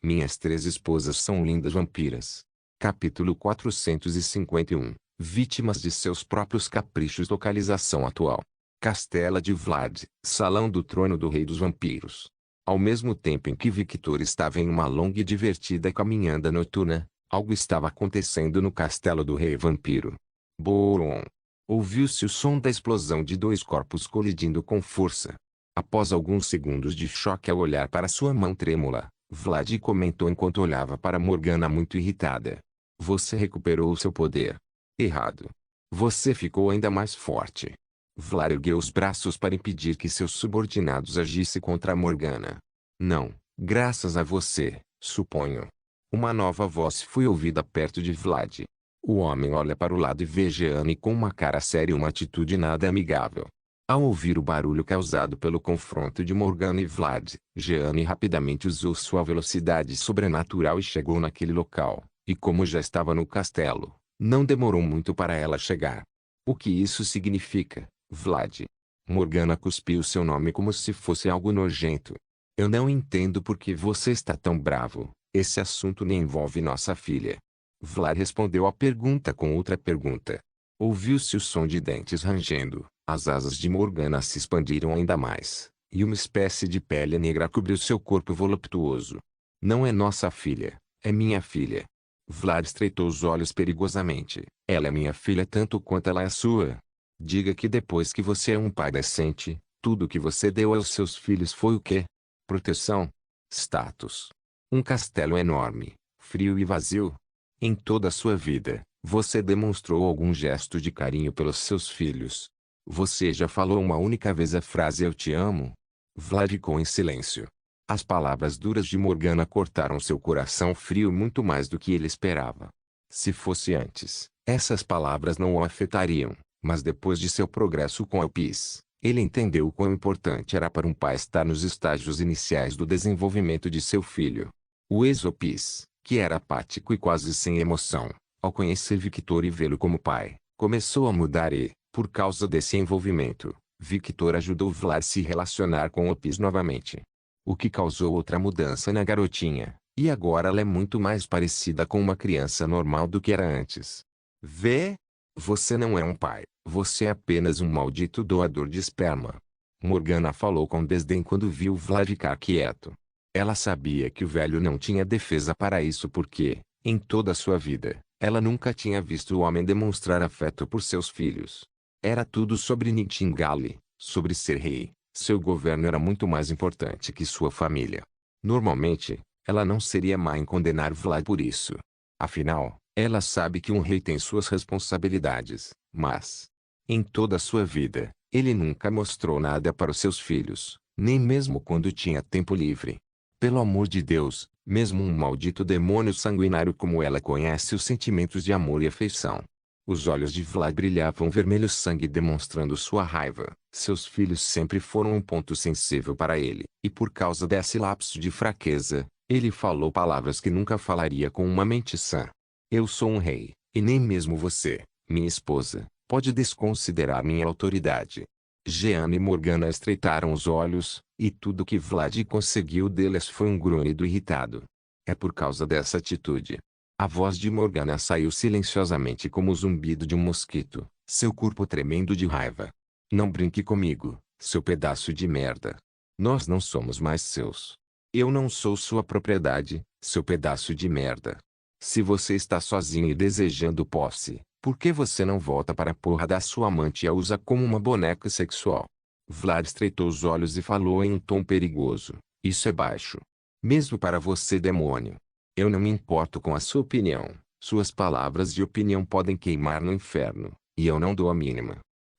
Minhas 3 esposas são lindas vampiras. Capítulo 451. Vítimas de seus próprios caprichos. Localização atual: Castela de Vlad, Salão do Trono do Rei dos Vampiros. Ao mesmo tempo em que Victor estava em uma longa e divertida caminhada noturna, algo estava acontecendo no castelo do Rei Vampiro. Boom! Ouviu-se o som da explosão de 2 corpos colidindo com força. Após alguns segundos de choque ao olhar para sua mão trêmula, Vlad comentou enquanto olhava para Morgana muito irritada. Você recuperou seu poder. Errado. Você ficou ainda mais forte. Vlad ergueu os braços para impedir que seus subordinados agissem contra Morgana. Não, graças a você, suponho. Uma nova voz foi ouvida perto de Vlad. O homem olha para o lado e vê Jeanne com uma cara séria e uma atitude nada amigável. Ao ouvir o barulho causado pelo confronto de Morgana e Vlad, Jeanne rapidamente usou sua velocidade sobrenatural e chegou naquele local, e como já estava no castelo, não demorou muito para ela chegar. O que isso significa, Vlad? Morgana cuspiu seu nome como se fosse algo nojento. Eu não entendo por que você está tão bravo, esse assunto nem envolve nossa filha. Vlad respondeu à pergunta com outra pergunta. Ouviu-se o som de dentes rangendo, as asas de Morgana se expandiram ainda mais, e uma espécie de pele negra cobriu seu corpo voluptuoso. Não é nossa filha, é minha filha. Vlad estreitou os olhos perigosamente. Ela é minha filha tanto quanto ela é sua. Diga que depois que você é um pai decente, tudo que você deu aos seus filhos foi o quê? Proteção? Status? Um castelo enorme, frio e vazio? Em toda a sua vida, você demonstrou algum gesto de carinho pelos seus filhos? Você já falou uma única vez a frase eu te amo? Vlad ficou em silêncio. As palavras duras de Morgana cortaram seu coração frio muito mais do que ele esperava. Se fosse antes, essas palavras não o afetariam, mas depois de seu progresso com Elpis, ele entendeu o quão importante era para um pai estar nos estágios iniciais do desenvolvimento de seu filho. O ex-Opis, que era apático e quase sem emoção, ao conhecer Victor e vê-lo como pai, começou a mudar e, por causa desse envolvimento, Victor ajudou Vlad a se relacionar com Opis novamente. O que causou outra mudança na garotinha, e agora ela é muito mais parecida com uma criança normal do que era antes. Vê? Você não é um pai, você é apenas um maldito doador de esperma. Morgana falou com desdém quando viu Vlad ficar quieto. Ela sabia que o velho não tinha defesa para isso porque, em toda a sua vida, ela nunca tinha visto o homem demonstrar afeto por seus filhos. Era tudo sobre Nightingale, sobre ser rei. Seu governo era muito mais importante que sua família. Normalmente, ela não seria má em condenar Vlad por isso. Afinal, ela sabe que um rei tem suas responsabilidades, mas, em toda a sua vida, ele nunca mostrou nada para os seus filhos, nem mesmo quando tinha tempo livre. Pelo amor de Deus, mesmo um maldito demônio sanguinário como ela conhece os sentimentos de amor e afeição. Os olhos de Vlad brilhavam vermelho sangue demonstrando sua raiva. Seus filhos sempre foram um ponto sensível para ele, e por causa desse lapso de fraqueza, ele falou palavras que nunca falaria com uma mente sã. Eu sou um rei, e nem mesmo você, minha esposa, pode desconsiderar minha autoridade. Jeanne e Morgana estreitaram os olhos, e tudo que Vlad conseguiu deles foi um grunhido irritado. É por causa dessa atitude. A voz de Morgana saiu silenciosamente como o zumbido de um mosquito, seu corpo tremendo de raiva. Não brinque comigo, seu pedaço de merda. Nós não somos mais seus. Eu não sou sua propriedade, seu pedaço de merda. Se você está sozinho e desejando posse, por que você não volta para a porra da sua amante e a usa como uma boneca sexual? Vlad estreitou os olhos e falou em um tom perigoso. Isso é baixo. Mesmo para você, demônio. Eu não me importo com a sua opinião. Suas palavras de opinião podem queimar no inferno, e eu não dou a mínima.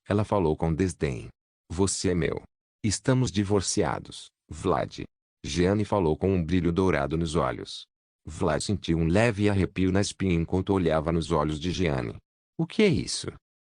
Ela falou com desdém. Você é meu. Estamos divorciados, Vlad. Jeanne falou com um brilho dourado nos olhos. Vlad sentiu um leve arrepio na espinha enquanto olhava nos olhos de Jeanne. O que é isso?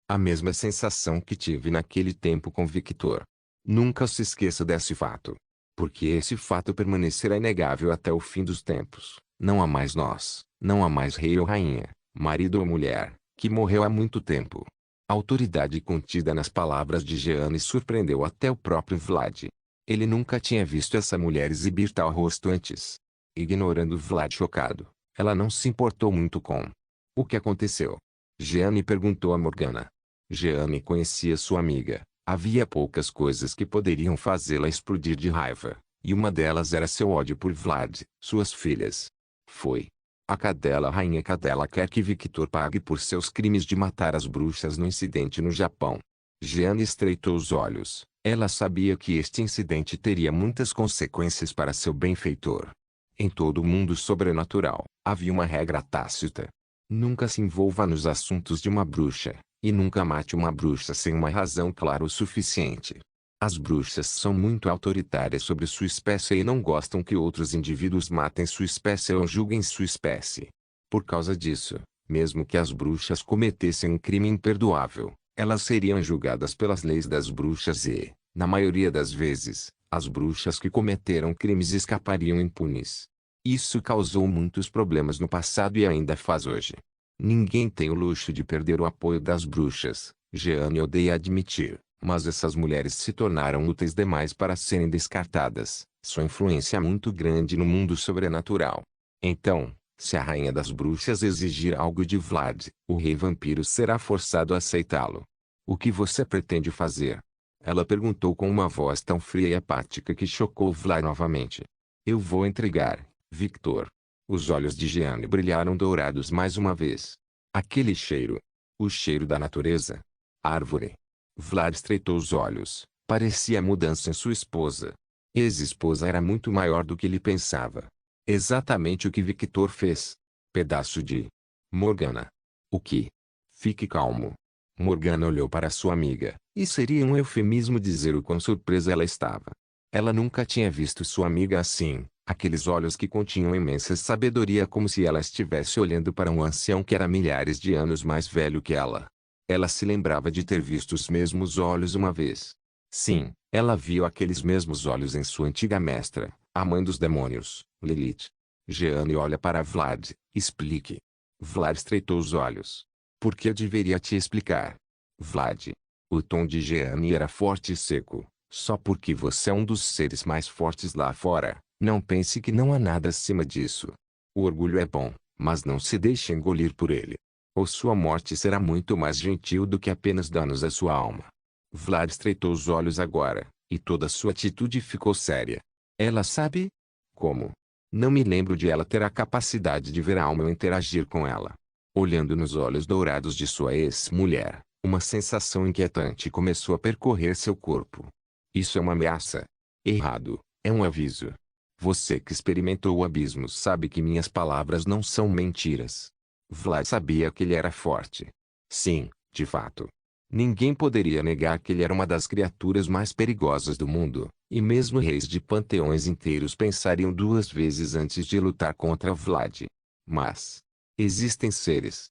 A mesma sensação que tive naquele tempo com Victor. Nunca se esqueça desse fato. Porque esse fato permanecerá inegável até o fim dos tempos. Não há mais nós, não há mais rei ou rainha, marido ou mulher, que morreu há muito tempo. A autoridade contida nas palavras de Jeanne surpreendeu até o próprio Vlad. Ele nunca tinha visto essa mulher exibir tal rosto antes. Ignorando Vlad chocado, ela não se importou muito com o que aconteceu. Jeanne perguntou a Morgana. Jeanne conhecia sua amiga. Havia poucas coisas que poderiam fazê-la explodir de raiva, e uma delas era seu ódio por Vlad, suas filhas. Foi. A cadela rainha Cadela quer que Victor pague por seus crimes de matar as bruxas no incidente no Japão. Jeanne estreitou os olhos. Ela sabia que este incidente teria muitas consequências para seu benfeitor. Em todo o mundo sobrenatural, havia uma regra tácita. Nunca se envolva nos assuntos de uma bruxa, e nunca mate uma bruxa sem uma razão clara o suficiente. As bruxas são muito autoritárias sobre sua espécie e não gostam que outros indivíduos matem sua espécie ou julguem sua espécie. Por causa disso, mesmo que as bruxas cometessem um crime imperdoável, elas seriam julgadas pelas leis das bruxas e, na maioria das vezes, as bruxas que cometeram crimes escapariam impunes. Isso causou muitos problemas no passado e ainda faz hoje. Ninguém tem o luxo de perder o apoio das bruxas, Jeanne odeia admitir, mas essas mulheres se tornaram úteis demais para serem descartadas. Sua influência é muito grande no mundo sobrenatural. Então, se a rainha das bruxas exigir algo de Vlad, o rei vampiro será forçado a aceitá-lo. O que você pretende fazer? Ela perguntou com uma voz tão fria e apática que chocou Vlad novamente. Eu vou entregar, Victor. Os olhos de Jeanne brilharam dourados mais uma vez. Aquele cheiro. O cheiro da natureza. Árvore. Vlad estreitou os olhos. Parecia mudança em sua esposa. Ex-esposa era muito maior do que ele pensava. Exatamente o que Victor fez. Pedaço de Morgana. O que? Fique calmo. Morgana olhou para sua amiga, e seria um eufemismo dizer o quão surpresa ela estava. Ela nunca tinha visto sua amiga assim, aqueles olhos que continham imensa sabedoria como se ela estivesse olhando para um ancião que era milhares de anos mais velho que ela. Ela se lembrava de ter visto os mesmos olhos uma vez. Sim, ela viu aqueles mesmos olhos em sua antiga mestra, a mãe dos demônios, Lilith. Jeanne olha para Vlad, explique. Vlad estreitou os olhos. Por que eu deveria te explicar? Vlad. O tom de Jeanne era forte e seco. Só porque você é um dos seres mais fortes lá fora, não pense que não há nada acima disso. O orgulho é bom, mas não se deixe engolir por ele. Ou sua morte será muito mais gentil do que apenas danos à sua alma. Vlad estreitou os olhos agora, e toda sua atitude ficou séria. Ela sabe? Como? Não me lembro de ela ter a capacidade de ver a alma ou interagir com ela. Olhando nos olhos dourados de sua ex-mulher, uma sensação inquietante começou a percorrer seu corpo. Isso é uma ameaça. Errado, é um aviso. Você que experimentou o abismo sabe que minhas palavras não são mentiras. Vlad sabia que ele era forte. Sim, de fato. Ninguém poderia negar que ele era uma das criaturas mais perigosas do mundo, e mesmo reis de panteões inteiros pensariam duas vezes antes de lutar contra Vlad. Mas existem seres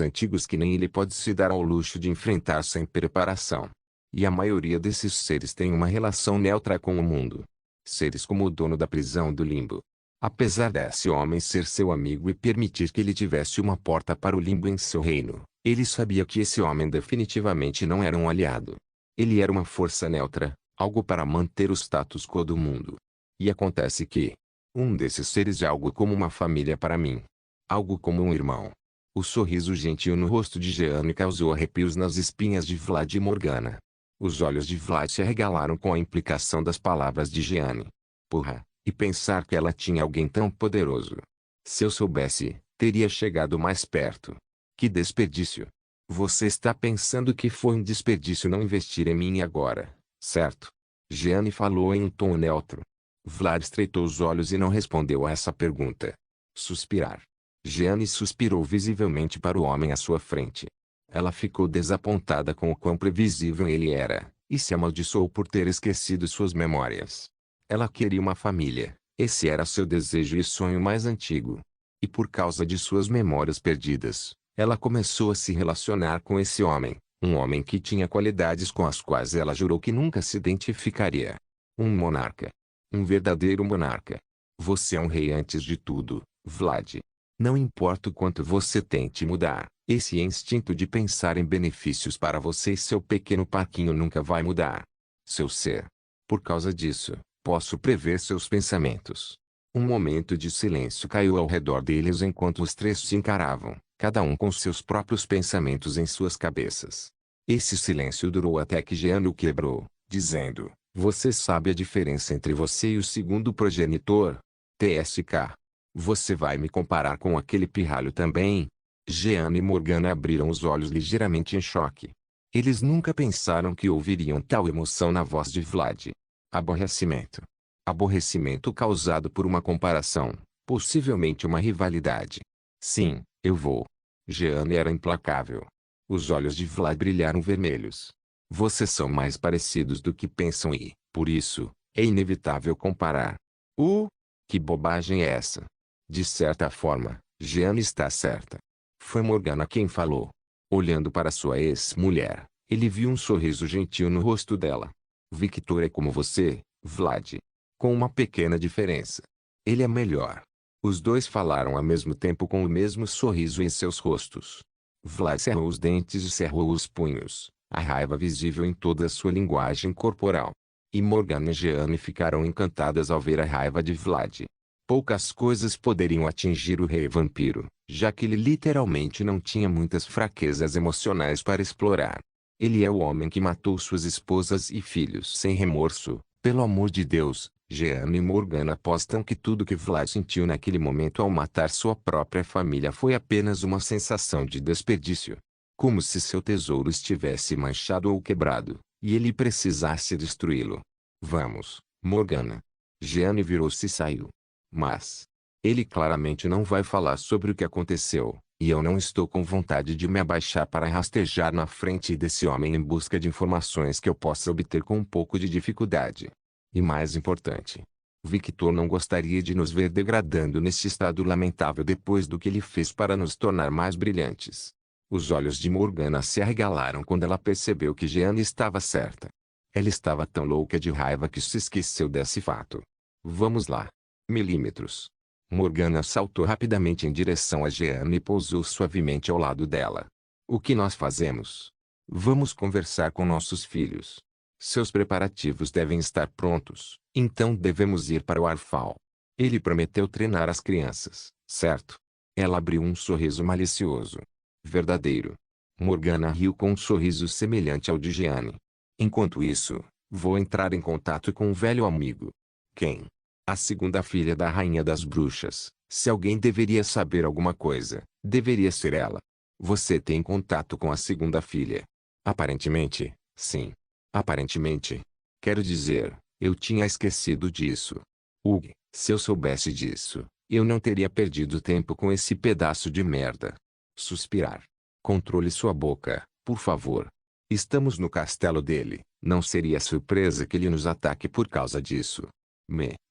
antigos que nem ele pode se dar ao luxo de enfrentar sem preparação. E a maioria desses seres tem uma relação neutra com o mundo. Seres como o dono da prisão do limbo. Apesar desse homem ser seu amigo e permitir que ele tivesse uma porta para o limbo em seu reino, ele sabia que esse homem definitivamente não era um aliado. Ele era uma força neutra, algo para manter o status quo do mundo. E acontece que um desses seres é algo como uma família para mim. Algo como um irmão. O sorriso gentil no rosto de Jeanne causou arrepios nas espinhas de Vlad e Morgana. Os olhos de Vlad se arregalaram com a implicação das palavras de Jeanne. Porra, e pensar que ela tinha alguém tão poderoso. Se eu soubesse, teria chegado mais perto. Que desperdício. Você está pensando que foi um desperdício não investir em mim agora, certo? Jeanne falou em um tom neutro. Vlad estreitou os olhos e não respondeu a essa pergunta. Suspirar. Jeanne suspirou visivelmente para o homem à sua frente. Ela ficou desapontada com o quão previsível ele era, e se amaldiçoou por ter esquecido suas memórias. Ela queria uma família, esse era seu desejo e sonho mais antigo. E por causa de suas memórias perdidas, ela começou a se relacionar com esse homem, um homem que tinha qualidades com as quais ela jurou que nunca se identificaria. Um monarca. Um verdadeiro monarca. Você é um rei antes de tudo, Vlad. Não importa o quanto você tente mudar, esse instinto de pensar em benefícios para você e seu pequeno parquinho nunca vai mudar. Seu ser. Por causa disso, posso prever seus pensamentos. Um momento de silêncio caiu ao redor deles enquanto os três se encaravam, cada um com seus próprios pensamentos em suas cabeças. Esse silêncio durou até que Jean o quebrou, dizendo: "Você sabe a diferença entre você e o segundo progenitor? TSK. Você vai me comparar com aquele pirralho também?" Jean e Morgana abriram os olhos ligeiramente em choque. Eles nunca pensaram que ouviriam tal emoção na voz de Vlad. Aborrecimento. Aborrecimento causado por uma comparação, possivelmente uma rivalidade. "Sim, eu vou." Jean era implacável. Os olhos de Vlad brilharam vermelhos. "Vocês são mais parecidos do que pensam e, por isso, é inevitável comparar." Que bobagem é essa?" De certa forma, Jean está certa. Foi Morgana quem falou. Olhando para sua ex-mulher, ele viu um sorriso gentil no rosto dela. "Victor é como você, Vlad. Com uma pequena diferença. Ele é melhor." Os dois falaram ao mesmo tempo com o mesmo sorriso em seus rostos. Vlad cerrou os dentes e cerrou os punhos, a raiva visível em toda a sua linguagem corporal. E Morgana e Jeanne ficaram encantadas ao ver a raiva de Vlad. Poucas coisas poderiam atingir o rei vampiro, já que ele literalmente não tinha muitas fraquezas emocionais para explorar. Ele é o homem que matou suas esposas e filhos sem remorso. Pelo amor de Deus, Jeanne e Morgana apostam que tudo que Vlad sentiu naquele momento ao matar sua própria família foi apenas uma sensação de desperdício. Como se seu tesouro estivesse manchado ou quebrado, e ele precisasse destruí-lo. "Vamos, Morgana." Jeanne virou-se e saiu. "Mas ele claramente não vai falar sobre o que aconteceu, e eu não estou com vontade de me abaixar para rastejar na frente desse homem em busca de informações que eu possa obter com um pouco de dificuldade. E mais importante, Victor não gostaria de nos ver degradando nesse estado lamentável depois do que ele fez para nos tornar mais brilhantes." Os olhos de Morgana se arregalaram quando ela percebeu que Jeanne estava certa. Ela estava tão louca de raiva que se esqueceu desse fato. "Vamos lá. Milímetros." Morgana saltou rapidamente em direção a Jeanne e pousou suavemente ao lado dela. "O que nós fazemos? Vamos conversar com nossos filhos. Seus preparativos devem estar prontos, então devemos ir para o Arfal. Ele prometeu treinar as crianças, certo?" Ela abriu um sorriso malicioso. "Verdadeiro." Morgana riu com um sorriso semelhante ao de Jeanne. "Enquanto isso, vou entrar em contato com um velho amigo." "Quem?" "A segunda filha da Rainha das Bruxas. Se alguém deveria saber alguma coisa, deveria ser ela." "Você tem contato com a segunda filha?" "Aparentemente, sim." "Aparentemente. Quero dizer, eu tinha esquecido disso." Se eu soubesse disso, eu não teria perdido tempo com esse pedaço de merda." Suspirar. "Controle sua boca, por favor. Estamos no castelo dele, não seria surpresa que ele nos ataque por causa disso.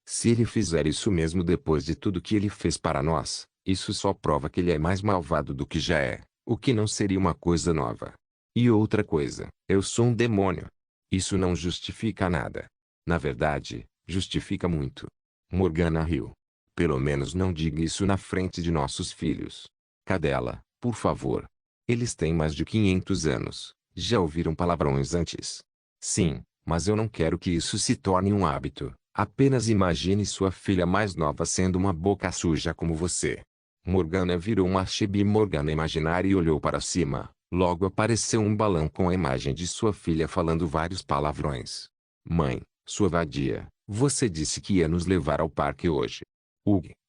Se ele fizer isso mesmo depois de tudo que ele fez para nós, isso só prova que ele é mais malvado do que já é, o que não seria uma coisa nova. E outra coisa, eu sou um demônio. Isso não justifica nada. Na verdade, justifica muito." Morgana riu. "Pelo menos não diga isso na frente de nossos filhos. Cadela, por favor. Eles têm mais de 500 anos, já ouviram palavrões antes." "Sim, mas eu não quero que isso se torne um hábito. Apenas imagine sua filha mais nova sendo uma boca suja como você." Morgana virou uma Chibi Morgana imaginária e olhou para cima. Logo apareceu um balão com a imagem de sua filha falando vários palavrões. "Mãe, sua vadia, você disse que ia nos levar ao parque hoje."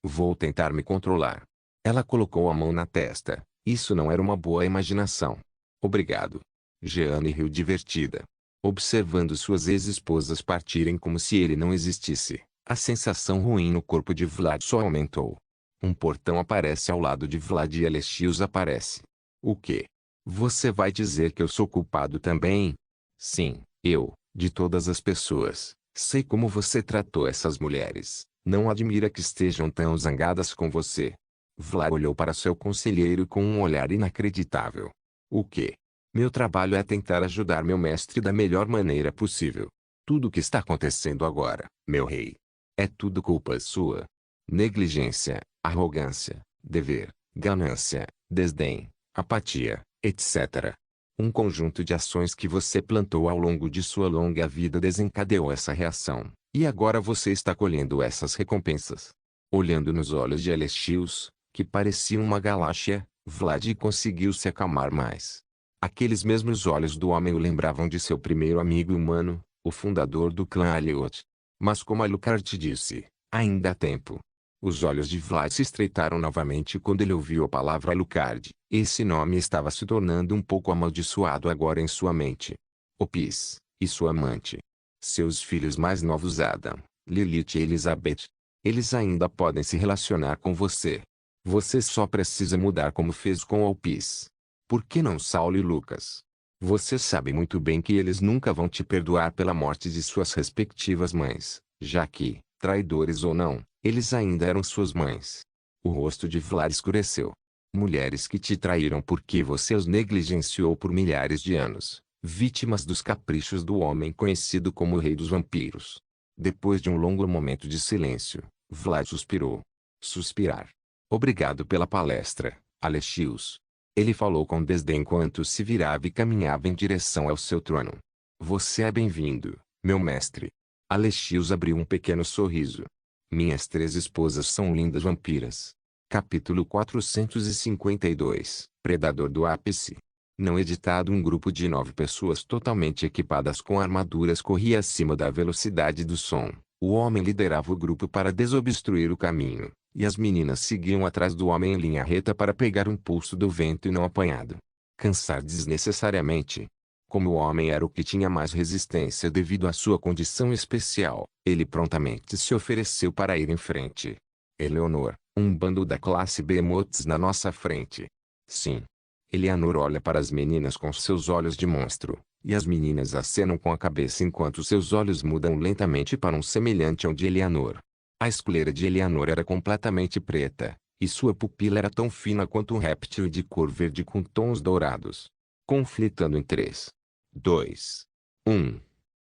Vou tentar me controlar." Ela colocou a mão na testa. Isso não era uma boa imaginação. "Obrigado." Jeanne riu divertida. Observando suas ex-esposas partirem como se ele não existisse, a sensação ruim no corpo de Vlad só aumentou. Um portão aparece ao lado de Vlad e Alexios aparece. "O quê? Você vai dizer que eu sou culpado também?" "Sim, eu, de todas as pessoas, sei como você tratou essas mulheres. Não admira que estejam tão zangadas com você." Vlad olhou para seu conselheiro com um olhar inacreditável. "O quê? Meu trabalho é tentar ajudar meu mestre da melhor maneira possível. Tudo o que está acontecendo agora, meu rei, é tudo culpa sua. Negligência, arrogância, dever, ganância, desdém, apatia, etc. Um conjunto de ações que você plantou ao longo de sua longa vida desencadeou essa reação, e agora você está colhendo essas recompensas. Olhando nos olhos de Alexios, que pareciam uma galáxia, Vlad conseguiu se acalmar mais. Aqueles mesmos olhos do homem o lembravam de seu primeiro amigo humano, o fundador do clã Aliot. Mas como Alucard disse, ainda há tempo. Os olhos de Vlad se estreitaram novamente quando ele ouviu a palavra Alucard. Esse nome estava se tornando um pouco amaldiçoado agora em sua mente. Opis, e sua amante. Seus filhos mais novos Adam, Lilith e Elizabeth. Eles ainda podem se relacionar com você. Você só precisa mudar como fez com Opis. Por que não Saulo e Lucas? Você sabe muito bem que eles nunca vão te perdoar pela morte de suas respectivas mães, já que, traidores ou não, eles ainda eram suas mães. O rosto de Vlad escureceu. Mulheres que te traíram porque você os negligenciou por milhares de anos, vítimas dos caprichos do homem conhecido como o Rei dos Vampiros. Depois de um longo momento de silêncio, Vlad suspirou. Suspirar. Obrigado pela palestra, Alexios. Ele falou com desdém enquanto se virava e caminhava em direção ao seu trono. Você é bem-vindo, meu mestre. Alexios abriu um pequeno sorriso. Minhas 3 esposas são lindas vampiras. Capítulo 452. Predador do ápice. Não editado. Um grupo de 9 pessoas totalmente equipadas com armaduras corria acima da velocidade do som. O homem liderava o grupo para desobstruir o caminho, e as meninas seguiam atrás do homem em linha reta para pegar um pulso do vento e não apanhado. Cansar desnecessariamente. Como o homem era o que tinha mais resistência devido à sua condição especial, ele prontamente se ofereceu para ir em frente. Eleonor, um bando da classe Behemoths na nossa frente. Sim. Eleanor olha para as meninas com seus olhos de monstro, e as meninas acenam com a cabeça enquanto seus olhos mudam lentamente para um semelhante ao de Eleanor. A esclera de Eleanor era completamente preta, e sua pupila era tão fina quanto um réptil de cor verde com tons dourados. Conflitando em 3, 2, 1.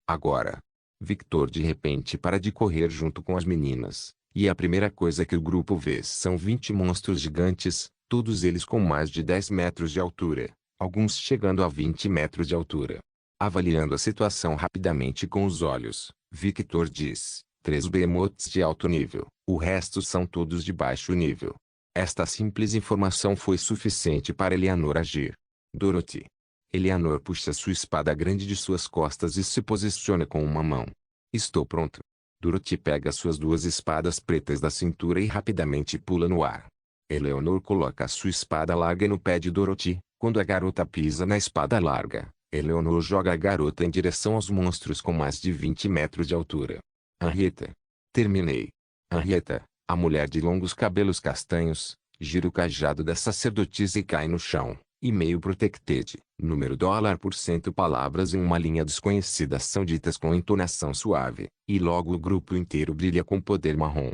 Agora. Victor de repente para de correr junto com as meninas, e a primeira coisa que o grupo vê são 20 monstros gigantes, todos eles com mais de 10 metros de altura, alguns chegando a 20 metros de altura. Avaliando a situação rapidamente com os olhos, Victor diz: 3 behemoths de alto nível, o resto são todos de baixo nível. Esta simples informação foi suficiente para Eleanor agir. Dorothy. Eleanor puxa sua espada grande de suas costas e se posiciona com uma mão. Estou pronto. Dorothy pega suas 2 espadas pretas da cintura e rapidamente pula no ar. Eleanor coloca sua espada larga no pé de Dorothy. Quando a garota pisa na espada larga, Eleanor joga a garota em direção aos monstros com mais de 20 metros de altura. Henrietta. Terminei. Henrietta, a mulher de longos cabelos castanhos, gira o cajado da sacerdotisa e cai no chão. E-mail protected. Número $%. Palavras em uma linha desconhecida são ditas com entonação suave, e logo o grupo inteiro brilha com poder marrom.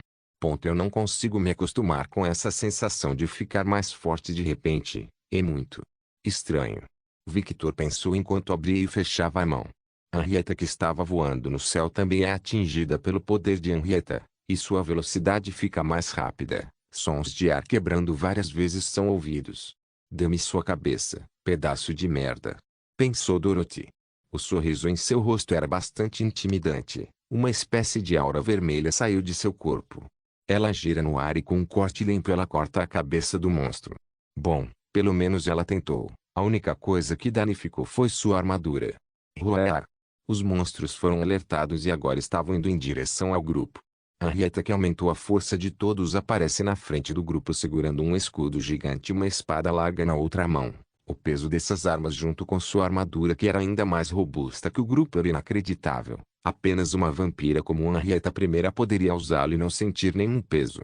Eu não consigo me acostumar com essa sensação de ficar mais forte de repente. É muito estranho. Victor pensou enquanto abria e fechava a mão. Henrietta, que estava voando no céu, também é atingida pelo poder de Henrietta, e sua velocidade fica mais rápida. Sons de ar quebrando várias vezes são ouvidos. Dê-me sua cabeça, pedaço de merda. Pensou Dorothy. O sorriso em seu rosto era bastante intimidante. Uma espécie de aura vermelha saiu de seu corpo. Ela gira no ar e com um corte limpo ela corta a cabeça do monstro. Bom, pelo menos ela tentou. A única coisa que danificou foi sua armadura. Roar. Os monstros foram alertados e agora estavam indo em direção ao grupo. Henrietta, que aumentou a força de todos, aparece na frente do grupo segurando um escudo gigante e uma espada larga na outra mão. O peso dessas armas junto com sua armadura, que era ainda mais robusta que o grupo, era inacreditável. Apenas uma vampira como Henrietta I poderia usá-lo e não sentir nenhum peso.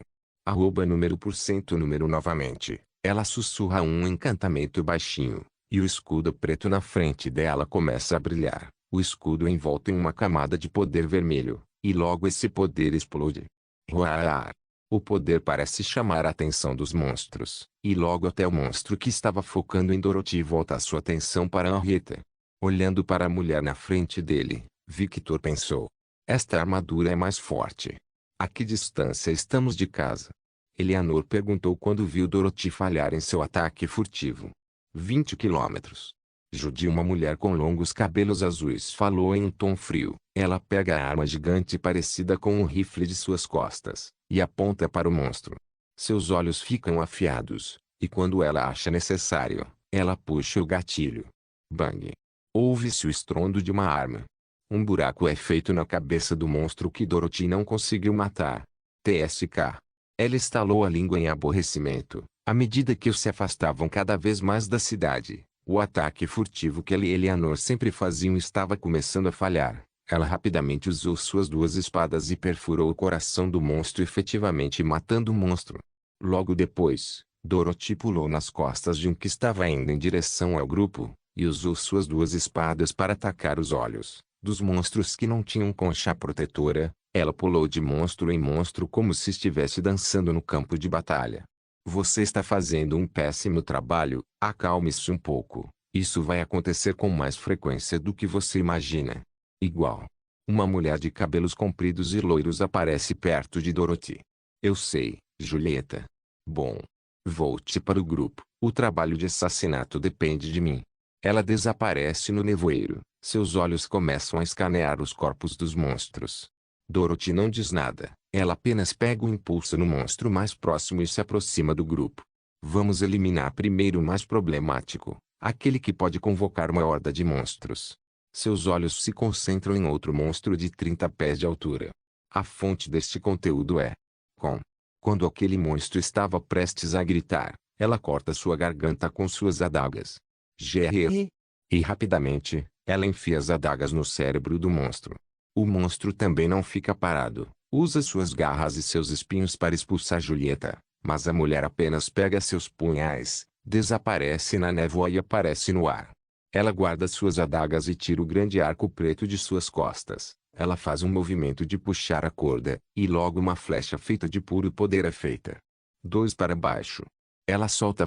Número novamente. Ela sussurra um encantamento baixinho, e o escudo preto na frente dela começa a brilhar. O escudo é envolto em uma camada de poder vermelho, e logo esse poder explode. Roar. O poder parece chamar a atenção dos monstros, e logo até o monstro que estava focando em Dorothy volta a sua atenção para Henrietta. Olhando para a mulher na frente dele, Victor pensou: esta armadura é mais forte. A que distância estamos de casa? Eleanor perguntou quando viu Dorothy falhar em seu ataque furtivo. 20 quilômetros. Judy, uma mulher com longos cabelos azuis, falou em um tom frio. Ela pega a arma gigante parecida com um rifle de suas costas, e aponta para o monstro. Seus olhos ficam afiados, e quando ela acha necessário, ela puxa o gatilho. Bang! Ouve-se o estrondo de uma arma. Um buraco é feito na cabeça do monstro que Dorothy não conseguiu matar. TSK. Ela estalou a língua em aborrecimento, à medida que se afastavam cada vez mais da cidade. O ataque furtivo que ela e Eleanor sempre faziam estava começando a falhar. Ela rapidamente usou suas duas espadas e perfurou o coração do monstro, efetivamente matando o monstro. Logo depois, Dorothy pulou nas costas de um que estava indo em direção ao grupo, e usou suas duas espadas para atacar os olhos dos monstros que não tinham concha protetora. Ela pulou de monstro em monstro como se estivesse dançando no campo de batalha. Você está fazendo um péssimo trabalho. Acalme-se um pouco. Isso vai acontecer com mais frequência do que você imagina. Igual. Uma mulher de cabelos compridos e loiros aparece perto de Dorothy. Eu sei, Julieta. Bom. Volte para o grupo. O trabalho de assassinato depende de mim. Ela desaparece no nevoeiro. Seus olhos começam a escanear os corpos dos monstros. Dorothy não diz nada. Ela apenas pega o impulso no monstro mais próximo e se aproxima do grupo. Vamos eliminar primeiro o mais problemático, aquele que pode convocar uma horda de monstros. Seus olhos se concentram em outro monstro de 30 pés de altura. A fonte deste conteúdo é Com. Quando aquele monstro estava prestes a gritar, ela corta sua garganta com suas adagas. GR. E rapidamente, ela enfia as adagas no cérebro do monstro. O monstro também não fica parado. Usa suas garras e seus espinhos para expulsar Julieta, mas a mulher apenas pega seus punhais, desaparece na névoa e aparece no ar. Ela guarda suas adagas e tira o grande arco preto de suas costas. Ela faz um movimento de puxar a corda, e logo uma flecha feita de puro poder é feita. 2 para baixo. Ela solta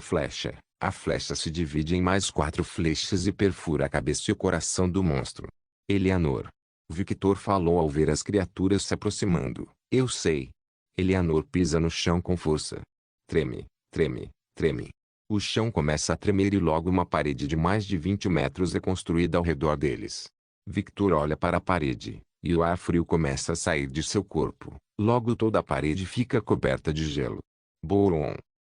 a flecha se divide em mais 4 flechas e perfura a cabeça e o coração do monstro. Eleanor. Victor falou ao ver as criaturas se aproximando. Eu sei. Eleanor pisa no chão com força. Treme, treme, treme. O chão começa a tremer e logo uma parede de mais de 20 metros é construída ao redor deles. Victor olha para a parede, e o ar frio começa a sair de seu corpo. Logo toda a parede fica coberta de gelo. Boom!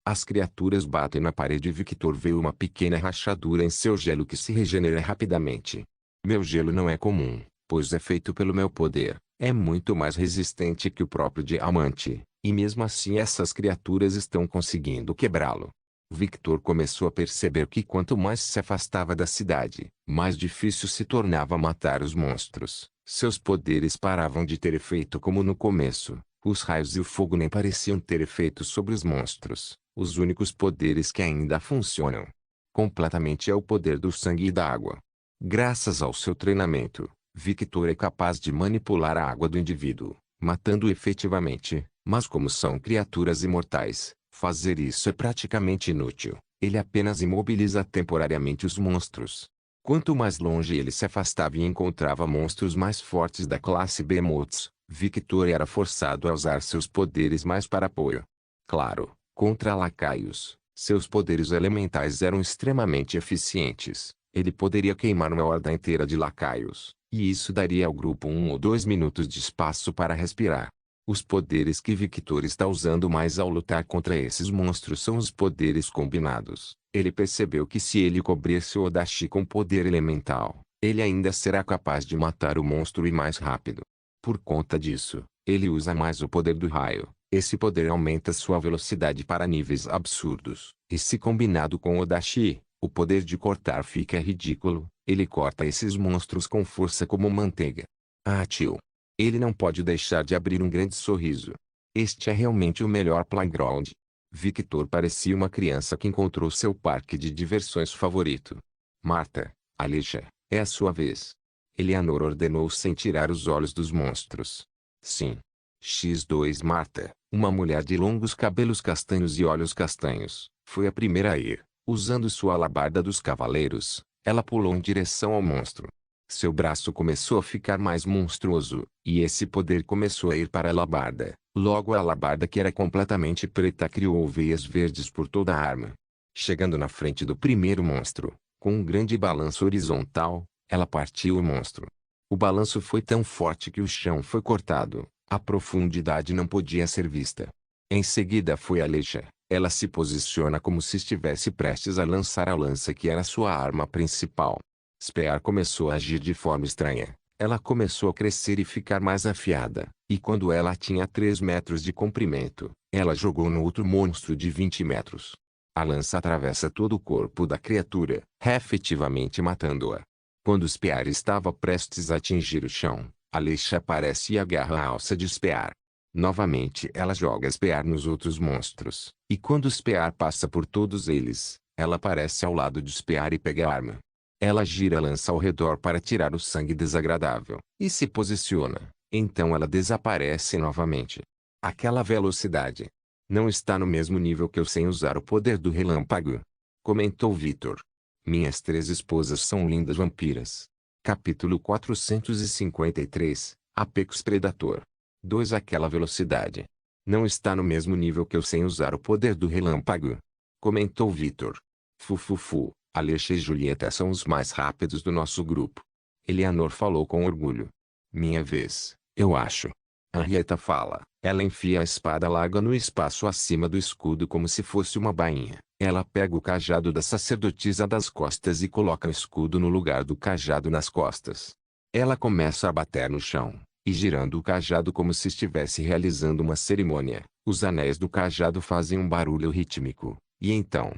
As criaturas batem na parede e Victor vê uma pequena rachadura em seu gelo que se regenera rapidamente. Meu gelo não é comum, pois é feito pelo meu poder. É muito mais resistente que o próprio diamante, e mesmo assim essas criaturas estão conseguindo quebrá-lo. Victor começou a perceber que quanto mais se afastava da cidade, mais difícil se tornava matar os monstros. Seus poderes paravam de ter efeito como no começo. Os raios e o fogo nem pareciam ter efeito sobre os monstros. Os únicos poderes que ainda funcionam completamente é o poder do sangue e da água. Graças ao seu treinamento, Victor é capaz de manipular a água do indivíduo, matando-o efetivamente, mas como são criaturas imortais, fazer isso é praticamente inútil. Ele apenas imobiliza temporariamente os monstros. Quanto mais longe ele se afastava e encontrava monstros mais fortes da classe Behemoths, Victor era forçado a usar seus poderes mais para apoio. Claro, contra lacaios, seus poderes elementais eram extremamente eficientes. Ele poderia queimar uma horda inteira de lacaios, e isso daria ao grupo 1 ou 2 minutos de espaço para respirar. Os poderes que Victor está usando mais ao lutar contra esses monstros são os poderes combinados. Ele percebeu que se ele cobrisse o Odashi com poder elemental, ele ainda será capaz de matar o monstro e mais rápido. Por conta disso, ele usa mais o poder do raio. Esse poder aumenta sua velocidade para níveis absurdos. E se combinado com o Odashi, o poder de cortar fica ridículo. Ele corta esses monstros com força como manteiga. Ah, tio. Ele não pode deixar de abrir um grande sorriso. Este é realmente o melhor playground. Victor parecia uma criança que encontrou seu parque de diversões favorito. Marta, Alicia, é a sua vez. Eleanor ordenou sem tirar os olhos dos monstros. Sim. X2 Marta, uma mulher de longos cabelos castanhos e olhos castanhos, foi a primeira a ir. Usando sua alabarda dos cavaleiros, ela pulou em direção ao monstro. Seu braço começou a ficar mais monstruoso, e esse poder começou a ir para a alabarda. Logo a alabarda, que era completamente preta, criou veias verdes por toda a arma. Chegando na frente do primeiro monstro, Com um grande balanço horizontal, ela partiu o monstro. O balanço foi tão forte que o chão foi cortado. A profundidade não podia ser vista. Em seguida foi Aleixa. Ela se posiciona como se estivesse prestes a lançar a lança que era sua arma principal. Spear começou a agir de forma estranha. Ela começou a crescer e ficar mais afiada, e quando ela tinha 3 metros de comprimento, ela jogou no outro monstro de 20 metros. A lança atravessa todo o corpo da criatura, efetivamente matando-a. Quando Spear estava prestes a atingir o chão, Aleixa aparece e agarra a alça de Spear. Novamente ela joga Spear nos outros monstros, e quando Spear passa por todos eles, ela aparece ao lado de Spear e pega a arma. Ela gira a lança ao redor para tirar o sangue desagradável, e se posiciona. Então ela desaparece novamente. Aquela velocidade. Não está no mesmo nível que eu sem usar o poder do relâmpago. Comentou Victor. Minhas 3 esposas são lindas vampiras. Capítulo 453, Apex Predator. 2 Aquela velocidade. Não está no mesmo nível que eu sem usar o poder do relâmpago. Comentou Victor. Fufufu. Aleixa e Julieta são os mais rápidos do nosso grupo. Eleanor falou com orgulho. Minha vez, eu acho. Henrietta fala. Ela enfia a espada larga no espaço acima do escudo como se fosse uma bainha. Ela pega o cajado da sacerdotisa das costas e coloca o escudo no lugar do cajado nas costas. Ela começa a bater no chão, e girando o cajado como se estivesse realizando uma cerimônia. Os anéis do cajado fazem um barulho rítmico, e então...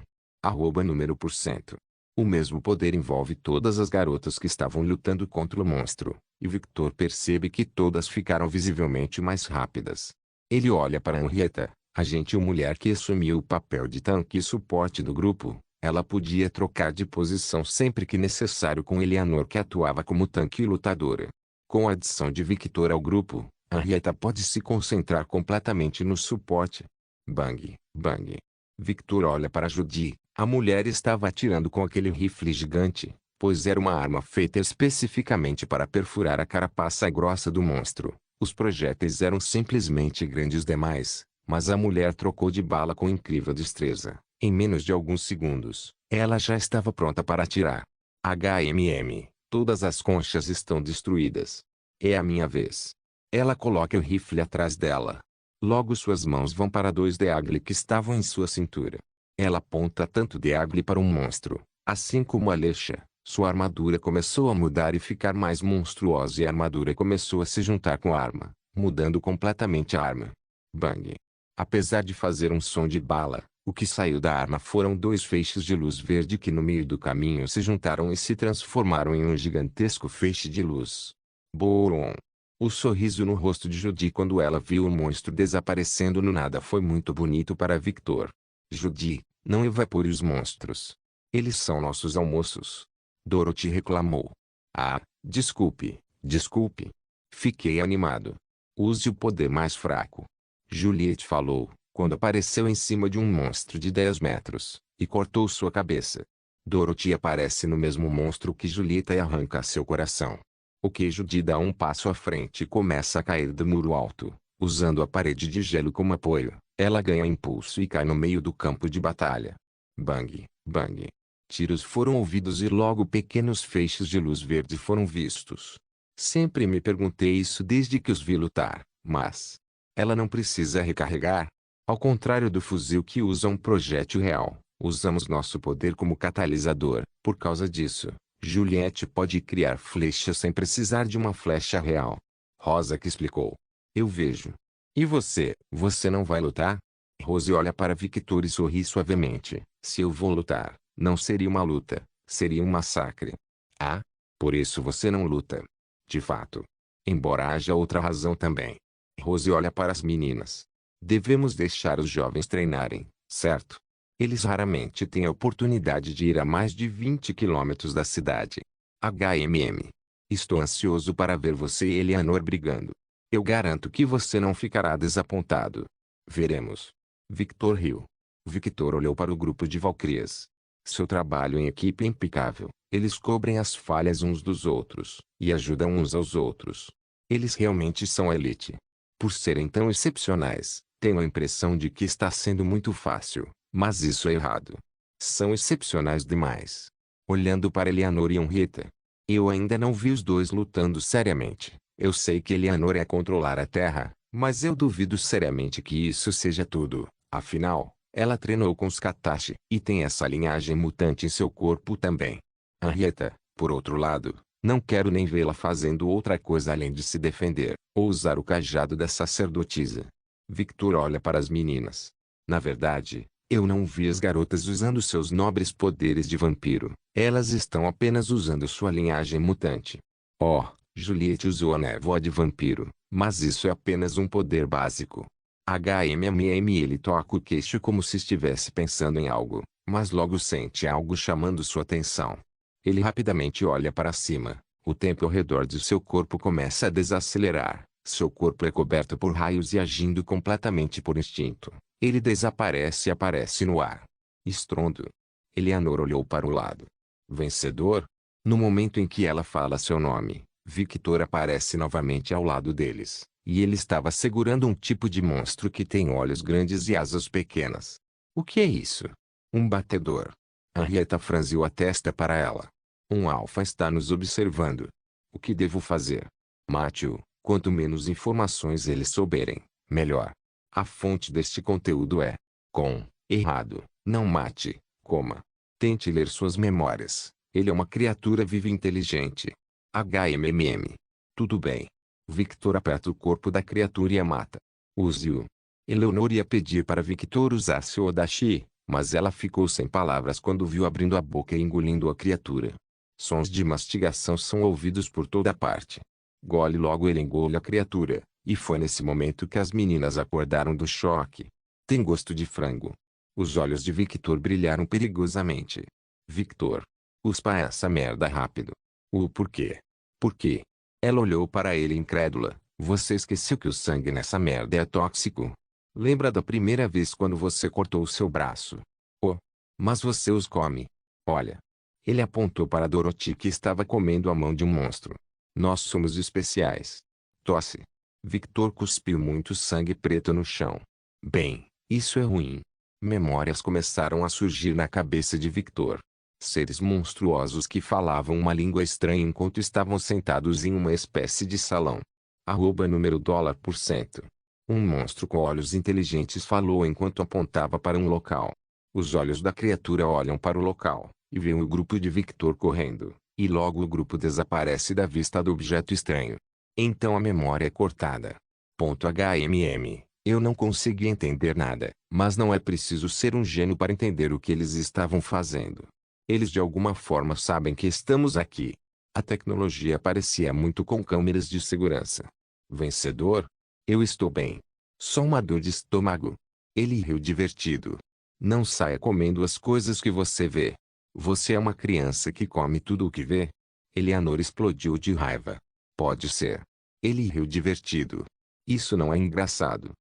número por cento. O mesmo poder envolve todas as garotas que estavam lutando contra o monstro, e Victor percebe que todas ficaram visivelmente mais rápidas. Ele olha para Henrietta, a gentil mulher que assumiu o papel de tanque e suporte do grupo. Ela podia trocar de posição sempre que necessário com Eleanor que atuava como tanque e lutadora. Com a adição de Victor ao grupo, Henrietta pode se concentrar completamente no suporte. Bang, bang. Victor olha para Judy. A mulher estava atirando com aquele rifle gigante, pois era uma arma feita especificamente para perfurar a carapaça grossa do monstro. Os projéteis eram simplesmente grandes demais, mas a mulher trocou de bala com incrível destreza. Em menos de alguns segundos, ela já estava pronta para atirar. Todas as conchas estão destruídas. É a minha vez. Ela coloca o rifle atrás dela. Logo suas mãos vão para 2 Deagle que estavam em sua cintura. Ela aponta tanto Deagle para um monstro, assim como Aleixa. Sua armadura começou a mudar e ficar mais monstruosa e a armadura começou a se juntar com a arma, mudando completamente a arma. Bang! Apesar de fazer um som de bala, o que saiu da arma foram 2 feixes de luz verde que no meio do caminho se juntaram e se transformaram em um gigantesco feixe de luz. Boom! O sorriso no rosto de Judy quando ela viu o monstro desaparecendo no nada foi muito bonito para Victor. Judy, não evapore os monstros. Eles são nossos almoços. Dorothy reclamou. Ah, desculpe, desculpe. Fiquei animado. Use o poder mais fraco. Juliette falou, quando apareceu em cima de um monstro de 10 metros, e cortou sua cabeça. Dorothy aparece no mesmo monstro que Julieta e arranca seu coração. O queijo de dá um passo à frente e começa a cair do muro alto, usando a parede de gelo como apoio. Ela ganha impulso e cai no meio do campo de batalha. Bang, bang. Tiros foram ouvidos e logo pequenos feixes de luz verde foram vistos. Sempre me perguntei isso desde que os vi lutar, mas... ela não precisa recarregar. Ao contrário do fuzil que usa um projétil real, usamos nosso poder como catalisador. Por causa disso, Juliette pode criar flechas sem precisar de uma flecha real. Rosa que explicou. Eu vejo. E você? Você não vai lutar? Rose olha para Victor e sorri suavemente. Se eu vou lutar, não seria uma luta, seria um massacre. Ah? Por isso você não luta. De fato. Embora haja outra razão também. Rose olha para as meninas. Devemos deixar os jovens treinarem, certo? Eles raramente têm a oportunidade de ir a mais de 20 quilômetros da cidade. Estou ansioso para ver você e Eleanor brigando. Eu garanto que você não ficará desapontado. Veremos. Victor riu. Victor olhou para o grupo de valquírias. Seu trabalho em equipe é impecável. Eles cobrem as falhas uns dos outros, e ajudam uns aos outros. Eles realmente são a elite. Por serem tão excepcionais, tenho a impressão de que está sendo muito fácil, mas isso é errado. São excepcionais demais. olhando para Eleanor e Henrietta. Eu ainda não vi os dois lutando seriamente. Eu sei que Eleanor é controlar a Terra, mas eu duvido seriamente que isso seja tudo. Afinal, ela treinou com os Katashi e tem essa linhagem mutante em seu corpo também. Henrietta, por outro lado, não quero nem vê-la fazendo outra coisa além de se defender, ou usar o cajado da sacerdotisa. Victor olha para as meninas. Na verdade, eu não vi as garotas usando seus nobres poderes de vampiro. Elas estão apenas usando sua linhagem mutante. Oh, Juliette usou a névoa de vampiro, mas isso é apenas um poder básico. Ele toca o queixo como se estivesse pensando em algo, mas logo sente algo chamando sua atenção. Ele rapidamente olha para cima. O tempo ao redor de seu corpo começa a desacelerar. Seu corpo é coberto por raios e agindo completamente por instinto. Ele desaparece e aparece no ar. Estrondo. Eleanor olhou para o lado. Vencedor? No momento em que ela fala seu nome, Victor aparece novamente ao lado deles, e ele estava segurando um tipo de monstro que tem olhos grandes e asas pequenas. O que é isso? Um batedor. Henrietta franziu a testa para ela. Um alfa está nos observando. O que devo fazer? Mate-o. Quanto menos informações eles souberem, melhor. A fonte deste conteúdo é errado. Não mate, coma. Tente ler suas memórias. Ele é uma criatura viva e inteligente. Tudo bem. Victor aperta o corpo da criatura e a mata. Use-o. Eleanor ia pedir para Victor usar seu Odachi, mas ela ficou sem palavras quando viu abrindo a boca e engolindo a criatura. Sons de mastigação são ouvidos por toda parte. Gole logo ele engole a criatura, e foi nesse momento que as meninas acordaram do choque. Tem gosto de frango. Os olhos de Victor brilharam perigosamente. Victor. Cuspa essa merda rápido. O porquê? Por quê? Ela olhou para ele incrédula. Você esqueceu que o sangue nessa merda é tóxico? Lembra da primeira vez quando você cortou o seu braço? Oh, mas você os come. Olha. Ele apontou para Dorothy que estava comendo a mão de um monstro. Nós somos especiais. Tosse. Victor cuspiu muito sangue preto no chão. Bem, isso é ruim. Memórias começaram a surgir na cabeça de Victor. Seres monstruosos que falavam uma língua estranha enquanto estavam sentados em uma espécie de salão. Número $%. Um monstro com olhos inteligentes falou enquanto apontava para um local. Os olhos da criatura olham para o local, e veem o grupo de Victor correndo, e logo o grupo desaparece da vista do objeto estranho. Então a memória é cortada. Eu não consegui entender nada, mas não é preciso ser um gênio para entender o que eles estavam fazendo. Eles de alguma forma sabem que estamos aqui. A tecnologia parecia muito com câmeras de segurança. Vencedor? Eu estou bem. Só uma dor de estômago. Ele riu divertido. Não saia comendo as coisas que você vê. Você é uma criança que come tudo o que vê? Eleanor explodiu de raiva. Pode ser. Ele riu divertido. Isso não é engraçado.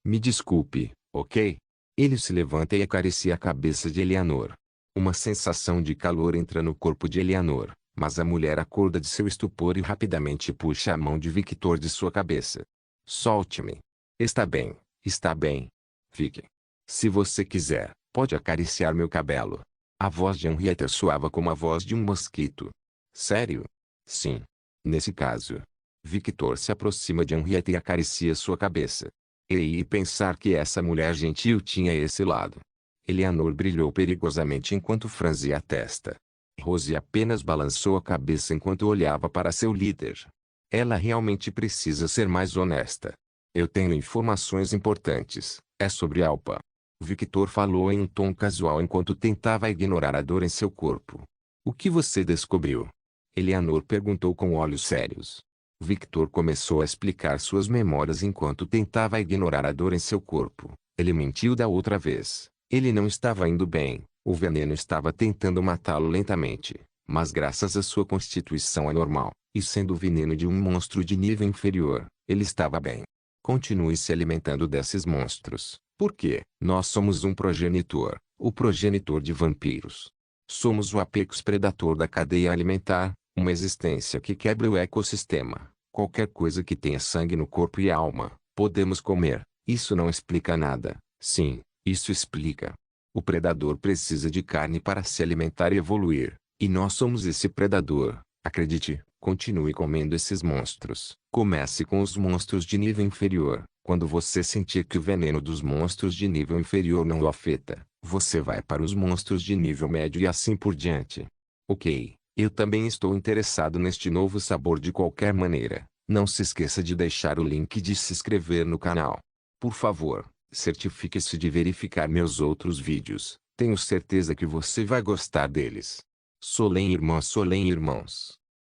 Me desculpe, ok? Ele se levanta e acaricia a cabeça de Eleanor. Uma sensação de calor entra no corpo de Eleanor, mas a mulher acorda de seu estupor e rapidamente puxa a mão de Victor de sua cabeça. Solte-me. Está bem, está bem. Fique. Se você quiser, pode acariciar meu cabelo. A voz de Henrietta soava como a voz de um mosquito. Sério? Sim. Nesse caso. Victor se aproxima de Henrietta e acaricia sua cabeça. E pensar que essa mulher gentil tinha esse lado. Eleanor brilhou perigosamente enquanto franzia a testa. Rose apenas balançou a cabeça enquanto olhava para seu líder. Ela realmente precisa ser mais honesta. Eu tenho informações importantes. É sobre Alpa. Victor falou em um tom casual enquanto tentava ignorar a dor em seu corpo. O que você descobriu? Eleanor perguntou com olhos sérios. Victor começou a explicar suas memórias enquanto tentava ignorar a dor em seu corpo. Ele mentiu da outra vez. Ele não estava indo bem. O veneno estava tentando matá-lo lentamente. Mas graças à sua constituição anormal, e sendo o veneno de um monstro de nível inferior, ele estava bem. Continue se alimentando desses monstros. Porque nós somos um progenitor, o progenitor de vampiros. Somos o apex predator da cadeia alimentar, uma existência que quebra o ecossistema. Qualquer coisa que tenha sangue no corpo e alma, podemos comer. Isso não explica nada. Sim, isso explica. O predador precisa de carne para se alimentar e evoluir, e nós somos esse predador. Acredite, continue comendo esses monstros. Comece com os monstros de nível inferior. Quando você sentir que o veneno dos monstros de nível inferior não o afeta, você vai para os monstros de nível médio e assim por diante. Ok, eu também estou interessado neste novo sabor de qualquer maneira. Não se esqueça de deixar o link de se inscrever no canal. Por favor, certifique-se de verificar meus outros vídeos. Tenho certeza que você vai gostar deles. Solem irmãs, Solem irmãos.